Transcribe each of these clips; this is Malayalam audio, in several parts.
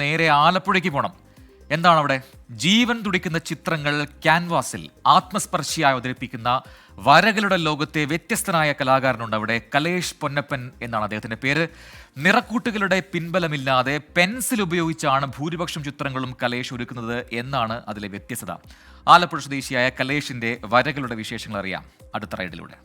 നേരെ ആലപ്പുഴയ്ക്ക് പോകണം. എന്താണ് അവിടെ? ജീവൻ തുടിക്കുന്ന ചിത്രങ്ങൾ ക്യാൻവാസിൽ ആത്മസ്പർശിയായി അവതരിപ്പിക്കുന്ന വരകളുടെ ലോകത്തെ വ്യത്യസ്തനായ കലാകാരനുണ്ട് അവിടെ. കലേഷ് പൊന്നപ്പൻ എന്നാണ് അദ്ദേഹത്തിന്റെ പേര്. നിറക്കൂട്ടുകളുടെ പിൻബലമില്ലാതെ പെൻസിൽ ഉപയോഗിച്ചാണ് ഭൂരിപക്ഷം ചിത്രങ്ങളും കലേഷ് ഒരുക്കുന്നത് എന്നാണ് അതിലെ വ്യത്യസ്തത. ആലപ്പുഴ സ്വദേശിയായ കലേഷിന്റെ വരകളുടെ വിശേഷങ്ങൾ അറിയാം അടുത്ത റൈഡിലൂടെ.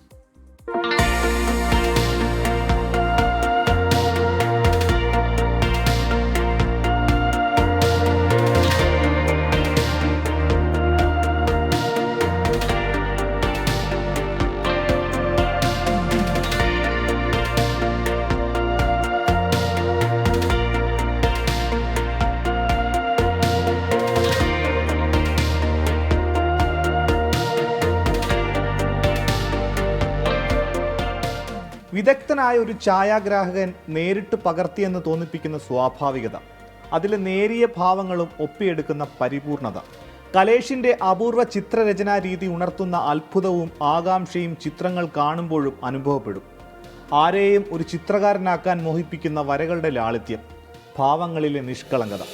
വിദഗ്ധനായ ഒരു ഛായാഗ്രാഹകൻ നേരിട്ട് പകർത്തിയെന്ന് തോന്നിപ്പിക്കുന്ന സ്വാഭാവികത, അതിലെ നേരിയ ഭാവങ്ങളും ഒപ്പിയെടുക്കുന്ന പരിപൂർണത, കലേഷിന്റെ അപൂർവ ചിത്രരചനാ രീതി ഉണർത്തുന്ന അത്ഭുതവും ആകാംക്ഷയും ചിത്രങ്ങൾ കാണുമ്പോഴും അനുഭവപ്പെടും. ആരെയും ഒരു ചിത്രകാരനാക്കാൻ മോഹിപ്പിക്കുന്ന വരകളുടെ ലാളിത്യം, ഭാവങ്ങളിലെ നിഷ്കളങ്കത.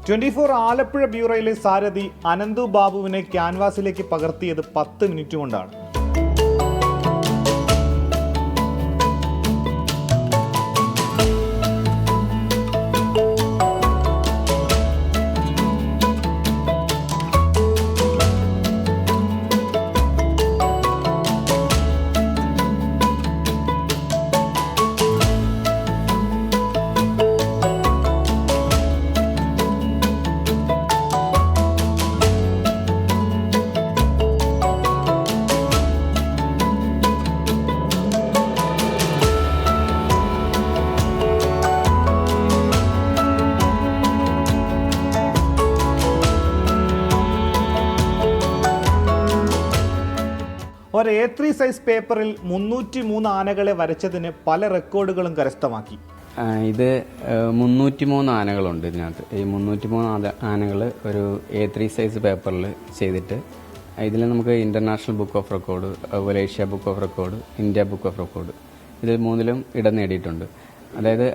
'24 ആലപ്പുഴ ബ്യൂറോയിലെ സാരഥി അനന്തു ബാബുവിനെ ക്യാൻവാസിലേക്ക് പകർത്തിയത് 10 മിനിറ്റ് കൊണ്ടാണ്. ഒരു A3 സൈസ് പേപ്പറിൽ 303 ആനകളെ വരച്ചതിന് പല റെക്കോർഡുകളും കരസ്ഥമാക്കി. ഇത് 303 ആനകളുണ്ട് ഇതിനകത്ത്. ഈ 303 ആനകൾ ഒരു A3 സൈസ് പേപ്പറിൽ ചെയ്തിട്ട് ഇതിൽ നമുക്ക് ഇന്റർനാഷണൽ ബുക്ക് ഓഫ് റെക്കോർഡ്, അതുപോലെ Asia book of record, India book of record, ഇതിൽ മൂന്നിലും ഇടം നേടിയിട്ടുണ്ട്. അതായത്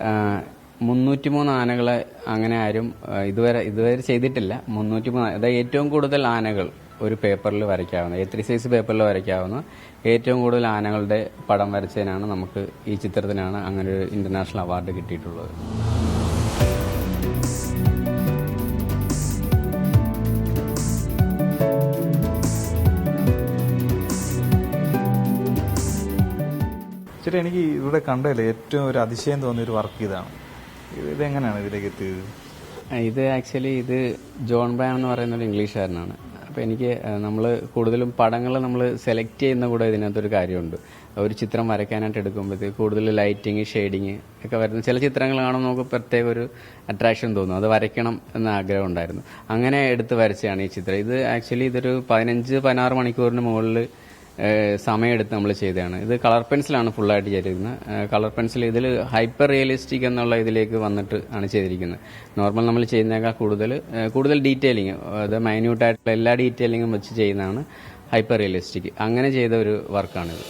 303 ആനകളെ അങ്ങനെ ആരും ഇതുവരെ ചെയ്തിട്ടില്ല. 303, അതായത് ഏറ്റവും കൂടുതൽ ആനകൾ ഒരു പേപ്പറിൽ വരയ്ക്കാവുന്ന, A3 സൈസ് പേപ്പറിൽ വരയ്ക്കാവുന്ന ഏറ്റവും കൂടുതൽ ആനകളുടെ പടം വരച്ചതിനാണ് നമുക്ക് ഈ ചിത്രത്തിനാണ് അങ്ങനെ ഒരു ഇന്റർനാഷണൽ അവാർഡ് കിട്ടിയിട്ടുള്ളത്. ചേട്ടാ, എനിക്ക് ഇവിടെ കണ്ടതിൽ ഏറ്റവും ഒരു അതിശയം തോന്നിയൊരു വർക്ക് ഇതാണ്. ഇതെങ്ങനെയാണ് ഇതിലേക്ക് എത്തിയത്? ഇത് ആക്ച്വലി ജോൺ ബ്രയൻ എന്ന് പറയുന്ന ഒരു ഇംഗ്ലീഷുകാരനാണ്. അപ്പോൾ എനിക്ക് നമ്മൾ കൂടുതലും പടങ്ങൾ നമ്മൾ സെലക്ട് ചെയ്യുന്ന കൂടെ ഇതിനകത്തൊരു കാര്യമുണ്ട്. ഒരു ചിത്രം വരയ്ക്കാനായിട്ട് എടുക്കുമ്പോഴത്തേക്ക് കൂടുതൽ ലൈറ്റിങ്, ഷെയ്ഡിങ് ഒക്കെ വരുന്ന ചില ചിത്രങ്ങൾ കാണുമ്പോൾ നമുക്ക് പ്രത്യേക ഒരു അട്രാക്ഷൻ തോന്നും. അത് വരയ്ക്കണം എന്ന ആഗ്രഹം ഉണ്ടായിരുന്നു. അങ്ങനെ എടുത്ത് വരച്ചതാണ് ഈ ചിത്രം. ഇത് ആക്ച്വലി ഇതൊരു 15-16 മണിക്കൂറിന് മുകളിൽ സമയമെടുത്ത് നമ്മൾ ചെയ്തതാണ്. ഇത് കളർ പെൻസിലാണ് ഫുള്ളായിട്ട് ചെയ്തിരിക്കുന്നത്. കളർ പെൻസിൽ ഇതിൽ ഹൈപ്പർ റിയലിസ്റ്റിക് എന്നുള്ള ഇതിലേക്ക് വന്നിട്ട് ആണ് ചെയ്തിരിക്കുന്നത്. നോർമൽ നമ്മൾ ചെയ്യുന്നതിനേക്കാൾ കൂടുതൽ ഡീറ്റെയിലിംഗ്, അത് മൈന്യൂട്ടായിട്ടുള്ള എല്ലാ ഡീറ്റെയിലിംഗും വെച്ച് ചെയ്യുന്നതാണ് ഹൈപ്പർ റിയലിസ്റ്റിക്. അങ്ങനെ ചെയ്ത ഒരു വർക്കാണിത്.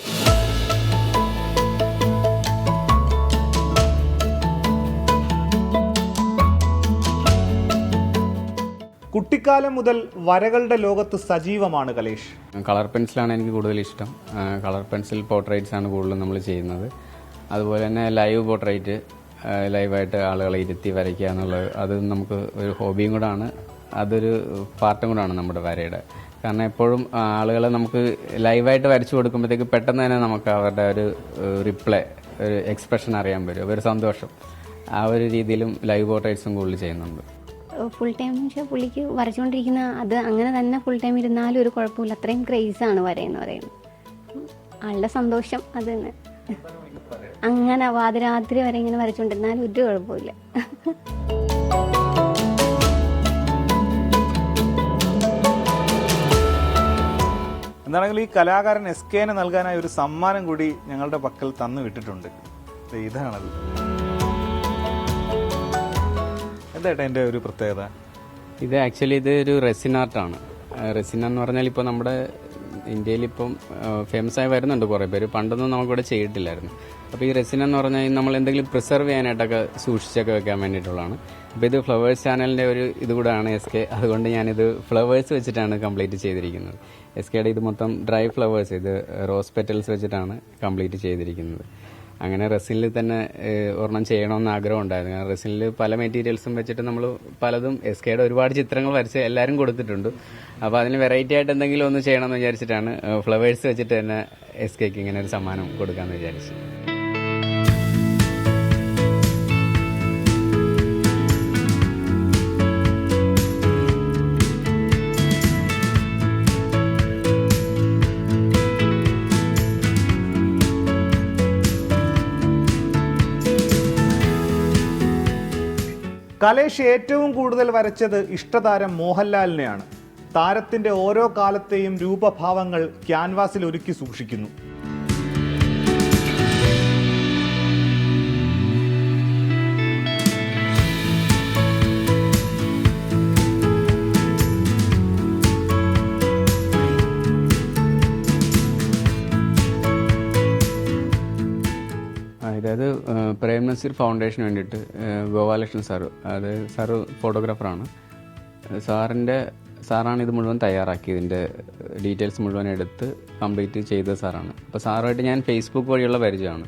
കുട്ടിക്കാലം മുതൽ വരകളുടെ ലോകത്ത് സജീവമാണ് കലേഷ്. കളർ പെൻസിലാണ് എനിക്ക് കൂടുതൽ ഇഷ്ടം. കളർ പെൻസിൽ പോർട്രേറ്റ്സ് ആണ് കൂടുതലും നമ്മൾ ചെയ്യുന്നത്. അതുപോലെ തന്നെ ലൈവ് പോർട്രേറ്റ്, ലൈവായിട്ട് ആളുകളെ ഇരുത്തി വരയ്ക്കുക എന്നുള്ളത് അത് നമുക്ക് ഒരു ഹോബിയും കൂടാണ്. അതൊരു പാർട്ടും കൂടാണ് നമ്മുടെ വരയുടെ. കാരണം എപ്പോഴും ആളുകളെ നമുക്ക് ലൈവായിട്ട് വരച്ചു കൊടുക്കുമ്പോഴത്തേക്ക് പെട്ടെന്ന് തന്നെ നമുക്ക് അവരുടെ ഒരു റിപ്ലൈ, ഒരു എക്സ്പ്രഷൻ അറിയാൻ പറ്റും, ഒരു സന്തോഷം. ആ ഒരു രീതിയിലും ലൈവ് പോർട്രേറ്റ്സും കൂടുതൽ ചെയ്യുന്നുണ്ട്. ഫുൾ ടൈം പക്ഷേ പുള്ളിക്ക് വരച്ചുകൊണ്ടിരിക്കുന്ന അത് അങ്ങനെ തന്നെ ഫുൾ ടൈം ഇരുന്നാലും ഒരു കുഴപ്പമില്ല. അത്രയും ക്രേസാണ് വരയെന്ന് പറയുന്നത്. ആളുടെ സന്തോഷം അത് തന്നെ. അങ്ങനെ പാതിരാത്രി വരെ ഇങ്ങനെ വരച്ചുകൊണ്ടിരുന്നാലും ഒരു കുഴപ്പമില്ല. എന്താണെങ്കിലും ഈ കലാകാരൻ SKന് നൽകാനായി ഒരു സമ്മാനം കൂടി ഞങ്ങളുടെ പക്കൽ തന്നു വിട്ടിട്ടുണ്ട്. ഇതാണത്. എന്തായിട്ട് അതിൻ്റെ ഒരു പ്രത്യേകത? ഇത് ആക്ച്വലി ഇത് ഒരു റെസിൻ ആർട്ടാണ്. റെസിൻ എന്ന് പറഞ്ഞാൽ ഇപ്പോൾ നമ്മുടെ ഇന്ത്യയിൽ ഇപ്പം ഫേമസ് ആയി വരുന്നുണ്ട് കുറേ പേര്. പണ്ടൊന്നും നമുക്കിവിടെ ചെയ്തിട്ടില്ലായിരുന്നു. അപ്പോൾ ഈ റെസിൻ എന്ന് പറഞ്ഞാൽ നമ്മൾ എന്തെങ്കിലും പ്രിസർവ് ചെയ്യാനായിട്ടൊക്കെ സൂക്ഷിച്ചൊക്കെ വെക്കാൻ വേണ്ടിയിട്ടുള്ളതാണ്. അപ്പോൾ ഇത് ഫ്ലവേഴ്സ് ചാനലിൻ്റെ ഒരു ഇതുകൂടാണ് SK. അതുകൊണ്ട് ഞാനിത് ഫ്ലവേഴ്സ് വെച്ചിട്ടാണ് കംപ്ലീറ്റ് ചെയ്തിരിക്കുന്നത്. SKയുടെ ഇത് മൊത്തം ഡ്രൈ ഫ്ലവേഴ്സ്, ഇത് റോസ് പെറ്റൽസ് വെച്ചിട്ടാണ് കംപ്ലീറ്റ് ചെയ്തിരിക്കുന്നത്. അങ്ങനെ റെസിനിൽ തന്നെ ഒരെണ്ണം ചെയ്യണമെന്ന് ആഗ്രഹം ഉണ്ടായിരുന്നു. കാരണം റെസിനിൽ പല മെറ്റീരിയൽസും വെച്ചിട്ട് നമ്മൾ പലതും SKയുടെ ഒരുപാട് ചിത്രങ്ങൾ വരച്ച് എല്ലാവരും കൊടുത്തിട്ടുണ്ട്. അപ്പോൾ അതിന് വെറൈറ്റി ആയിട്ട് എന്തെങ്കിലും ഒന്ന് ചെയ്യണമെന്ന് വിചാരിച്ചിട്ടാണ് ഫ്ലവേഴ്സ് വെച്ചിട്ട് തന്നെ SKക്ക് ഇങ്ങനെ ഒരു സമ്മാനം കൊടുക്കാമെന്ന് വിചാരിച്ചു. കലേഷ് ഏറ്റവും കൂടുതൽ വരച്ചത് ഇഷ്ടതാരം മോഹൻലാലിനെയാണ്. താരത്തിന്റെ ഓരോ കാലത്തെയും രൂപഭാവങ്ങൾ ക്യാൻവാസിൽ ഒരുക്കി സൂക്ഷിക്കുന്നു. അതായത് പ്രേം നസീർ ഫൗണ്ടേഷന് വേണ്ടിയിട്ട് ഗോപാലകൃഷ്ണൻ സാറ്, അത് സാറ് ഫോട്ടോഗ്രാഫറാണ്. സാറാണ് ഇത് മുഴുവൻ തയ്യാറാക്കി. ഇതിൻ്റെ ഡീറ്റെയിൽസ് മുഴുവൻ എടുത്ത് കംപ്ലീറ്റ് ചെയ്ത സാറാണ്. അപ്പോൾ സാറുമായിട്ട് ഞാൻ ഫേസ്ബുക്ക് വഴിയുള്ള പരിചയമാണ്.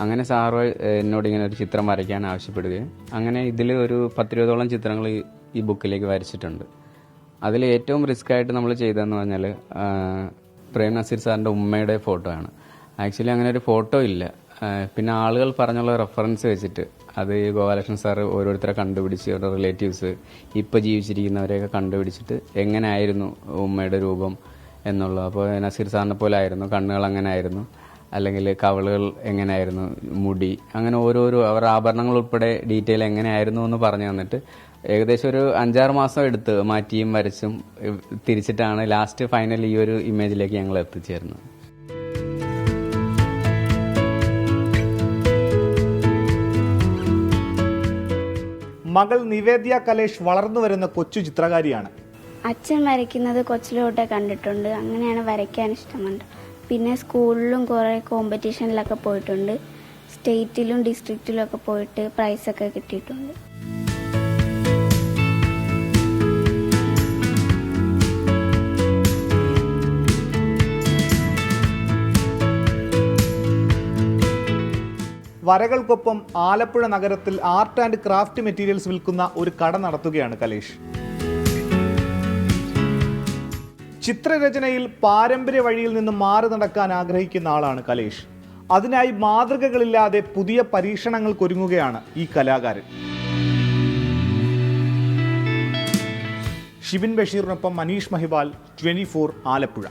അങ്ങനെ സാറ് എന്നോട് ഇങ്ങനെ ഒരു ചിത്രം വരയ്ക്കാൻ ആവശ്യപ്പെടുകയും അങ്ങനെ ഇതിൽ ഒരു 10-20ഓളം ചിത്രങ്ങൾ ഈ ബുക്കിലേക്ക് വരച്ചിട്ടുണ്ട്. അതിൽ ഏറ്റവും റിസ്ക് ആയിട്ട് നമ്മൾ ചെയ്തതെന്ന് പറഞ്ഞാൽ പ്രേം നസീർ സാറിൻ്റെ ഉമ്മയുടെ ഫോട്ടോ ആണ്. ആക്ച്വലി അങ്ങനെ ഒരു ഫോട്ടോ ഇല്ല. പിന്നെ ആളുകൾ പറഞ്ഞുള്ള റെഫറൻസ് വെച്ചിട്ട് അത് ഗോപാലകൃഷ്ണൻ സാറ് ഓരോരുത്തരെ കണ്ടുപിടിച്ച്, അവരുടെ റിലേറ്റീവ്സ് ഇപ്പോൾ ജീവിച്ചിരിക്കുന്നവരെയൊക്കെ കണ്ടുപിടിച്ചിട്ട് എങ്ങനെയായിരുന്നു ഉമ്മയുടെ രൂപം എന്നുള്ളത്. അപ്പോൾ നസീർ സാറിനെ പോലെ ആയിരുന്നു, കണ്ണുകൾ അങ്ങനെ ആയിരുന്നു, അല്ലെങ്കിൽ കവളുകൾ എങ്ങനെയായിരുന്നു, മുടി, അങ്ങനെ ഓരോരോ അവരുടെ ആഭരണങ്ങൾ ഉൾപ്പെടെ ഡീറ്റെയിൽ എങ്ങനെയായിരുന്നു എന്ന് പറഞ്ഞു തന്നിട്ട് ഏകദേശം ഒരു 5-6 മാസം എടുത്ത് മാറ്റിയും വരച്ചും തിരിച്ചിട്ടാണ് ലാസ്റ്റ് ഫൈനൽ ഈ ഒരു ഇമേജിലേക്ക് ഞങ്ങൾ എത്തിച്ചേർന്നത്. മകൾ നിവേദ്യ കലേഷ് വളർന്നു വരുന്ന കൊച്ചു ചിത്രകാരിയാണ്. അച്ഛൻ വരയ്ക്കുന്നത് കൊച്ചിലോട്ടെ കണ്ടിട്ടുണ്ട്. അങ്ങനെയാണ് വരയ്ക്കാൻ ഇഷ്ടമുണ്ട്. പിന്നെ സ്കൂളിലും കുറേ കോമ്പറ്റീഷനിലൊക്കെ പോയിട്ടുണ്ട്. സ്റ്റേറ്റിലും ഡിസ്ട്രിക്റ്റിലും ഒക്കെ പോയിട്ട് പ്രൈസൊക്കെ കിട്ടിയിട്ടുണ്ട്. വരകൾക്കൊപ്പം ആലപ്പുഴ നഗരത്തിൽ ആർട്ട് ആൻഡ് ക്രാഫ്റ്റ് മെറ്റീരിയൽസ് വിൽക്കുന്ന ഒരു കട നടത്തുകയാണ് കലേഷ്. ചിത്രരചനയിൽ പാരമ്പര്യ വഴിയിൽ നിന്ന് മാറി നടക്കാൻ ആഗ്രഹിക്കുന്ന ആളാണ് കലേഷ്. അതിനായി മാതൃകകളില്ലാതെ പുതിയ പരീക്ഷണങ്ങൾക്കൊരുങ്ങുകയാണ് ഈ കലാകാരൻ. ഷിബിൻ ബഷീറിനൊപ്പം മനീഷ് മഹിബാൽ, 24 ആലപ്പുഴ.